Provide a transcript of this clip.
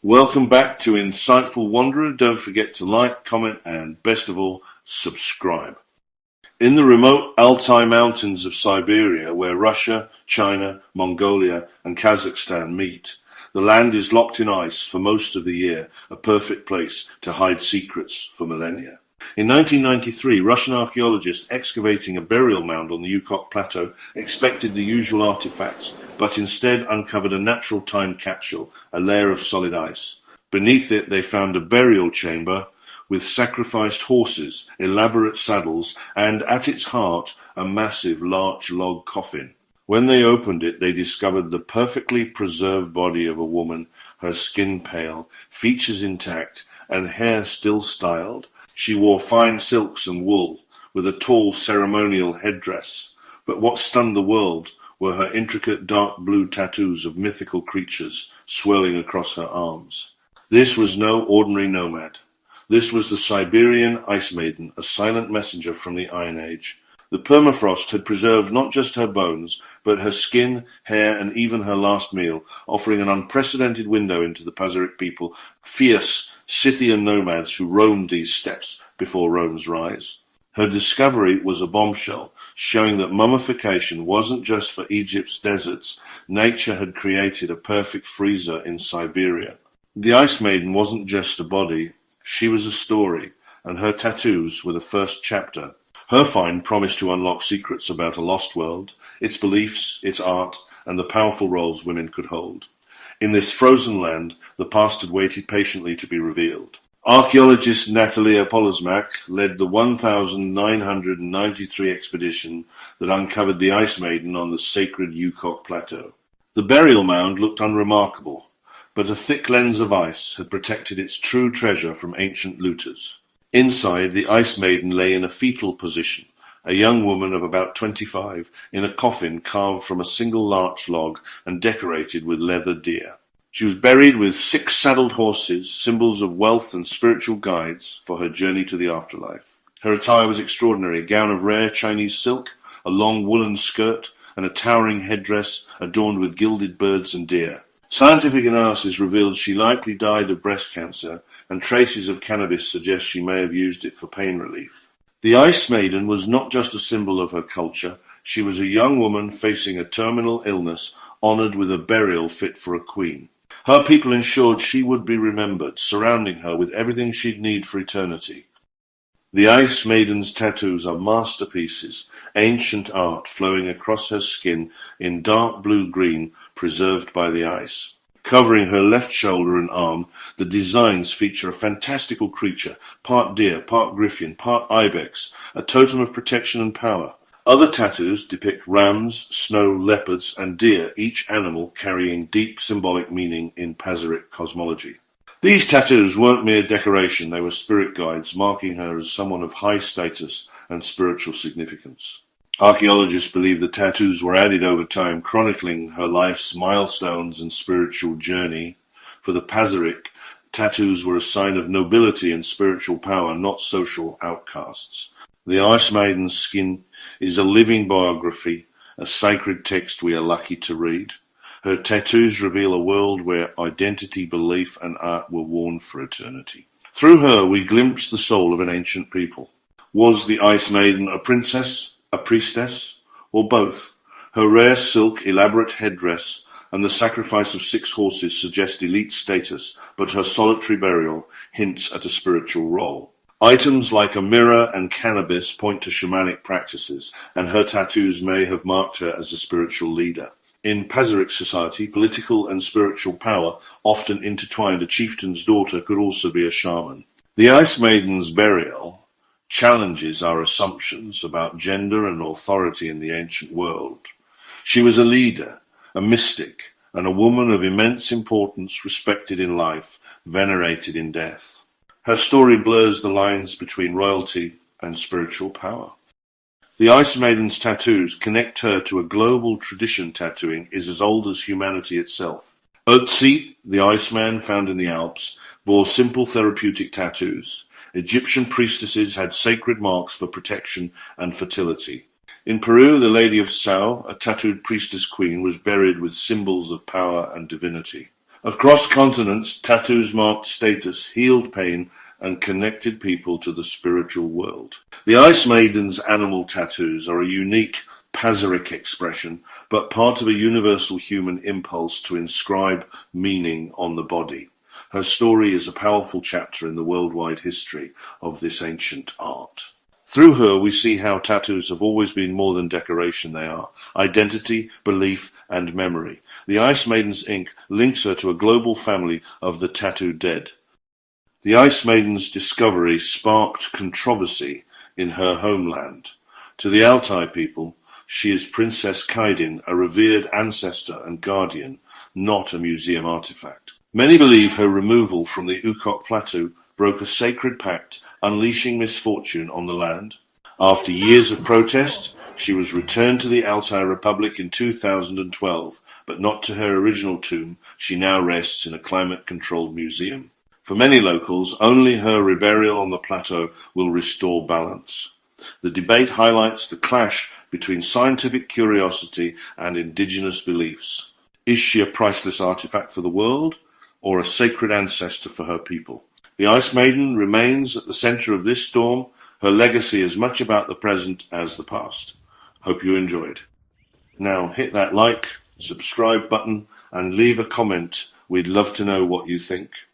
Welcome back to Insightful Wanderer. Don't forget to like, comment, and best of all, subscribe. In the remote Altai mountains of Siberia, where Russia, China, Mongolia, and Kazakhstan meet, the land is locked in ice for most of the year, a perfect place to hide secrets for millennia. In 1993, Russian archaeologists excavating a burial mound on the Yukok Plateau expected the usual artifacts, but instead uncovered a natural time capsule, a layer of solid ice. Beneath it, they found a burial chamber with sacrificed horses, elaborate saddles, and at its heart, a massive larch log coffin. When they opened it, they discovered the perfectly preserved body of a woman, her skin pale, features intact, and hair still styled. She wore fine silks and wool, with a tall ceremonial headdress, but what stunned the world were her intricate dark blue tattoos of mythical creatures swirling across her arms. This was no ordinary nomad. This was the Siberian Ice Maiden, a silent messenger from the Iron Age. The permafrost had preserved not just her bones, but her skin, hair, and even her last meal, offering an unprecedented window into the Pazyryk people, fierce Scythian nomads who roamed these steppes before Rome's rise. Her discovery was a bombshell, showing that mummification wasn't just for Egypt's deserts. Nature had created a perfect freezer in Siberia. The Ice Maiden wasn't just a body, she was a story, and her tattoos were the first chapter. Her find promised to unlock secrets about a lost world, its beliefs, its art, and the powerful roles women could hold. In this frozen land, the past had waited patiently to be revealed. Archaeologist Natalia Pazyryk led the 1993 expedition that uncovered the Ice Maiden on the sacred Yukok Plateau. The burial mound looked unremarkable, but a thick lens of ice had protected its true treasure from ancient looters. Inside, the Ice Maiden lay in a fetal position, a young woman of about 25, in a coffin carved from a single larch log and decorated with leather deer. She was buried with 6 saddled horses, symbols of wealth and spiritual guides for her journey to the afterlife. Her attire was extraordinary, a gown of rare Chinese silk, a long woolen skirt, and a towering headdress adorned with gilded birds and deer. Scientific analysis revealed she likely died of breast cancer, and traces of cannabis suggest she may have used it for pain relief. The Ice Maiden was not just a symbol of her culture, she was a young woman facing a terminal illness, honoured with a burial fit for a queen. Her people ensured she would be remembered, surrounding her with everything she'd need for eternity. The Ice Maiden's tattoos are masterpieces, ancient art flowing across her skin in dark blue-green, preserved by the ice. Covering her left shoulder and arm, the designs feature a fantastical creature, part deer, part griffin, part ibex, a totem of protection and power. Other tattoos depict rams, snow leopards, and deer, each animal carrying deep symbolic meaning in Pazyryk cosmology. These tattoos weren't mere decoration, they were spirit guides, marking her as someone of high status and spiritual significance. Archaeologists believe the tattoos were added over time, chronicling her life's milestones and spiritual journey. For the Pazyryk, tattoos were a sign of nobility and spiritual power, not social outcasts. The Ice Maiden's skin is a living biography, a sacred text we are lucky to read. Her tattoos reveal a world where identity, belief, and art were worn for eternity. Through her, we glimpse the soul of an ancient people. Was the Ice Maiden a princess, a priestess, or both? Her rare silk, elaborate headdress, and the sacrifice of 6 horses suggest elite status, but her solitary burial hints at a spiritual role. Items like a mirror and cannabis point to shamanic practices, and her tattoos may have marked her as a spiritual leader. In Pazyryk society, political and spiritual power often intertwined. A chieftain's daughter could also be a shaman. The Ice Maiden's burial challenges our assumptions about gender and authority in the ancient world. She was a leader, a mystic, and a woman of immense importance, respected in life, venerated in death. Her story blurs the lines between royalty and spiritual power. The Ice Maiden's tattoos connect her to a global tradition. Tattooing is as old as humanity itself. Otzi, the Iceman found in the Alps, bore simple therapeutic tattoos. Egyptian priestesses had sacred marks for protection and fertility. In Peru, the Lady of Sao, a tattooed priestess queen, was buried with symbols of power and divinity. Across continents, tattoos marked status, healed pain, and connected people to the spiritual world. The Ice Maiden's animal tattoos are a unique Pazyryk expression, but part of a universal human impulse to inscribe meaning on the body. Her story is a powerful chapter in the worldwide history of this ancient art. Through her, we see how tattoos have always been more than decoration. They are identity, belief, and memory. The Ice Maiden's ink links her to a global family of the tattooed dead. The Ice Maiden's discovery sparked controversy in her homeland. To the Altai people, she is Princess Kaidin, a revered ancestor and guardian, not a museum artifact. Many believe her removal from the Ukok Plateau broke a sacred pact, unleashing misfortune on the land. After years of protest, she was returned to the Altai Republic in 2012, but not to her original tomb. She now rests in a climate-controlled museum. For many locals, only her reburial on the plateau will restore balance. The debate highlights the clash between scientific curiosity and indigenous beliefs. Is she a priceless artifact for the world, or a sacred ancestor for her people? The Ice Maiden remains at the center of this storm. Her legacy is much about the present as the past. Hope you enjoyed. Now hit that like, subscribe button and leave a comment. We'd love to know what you think.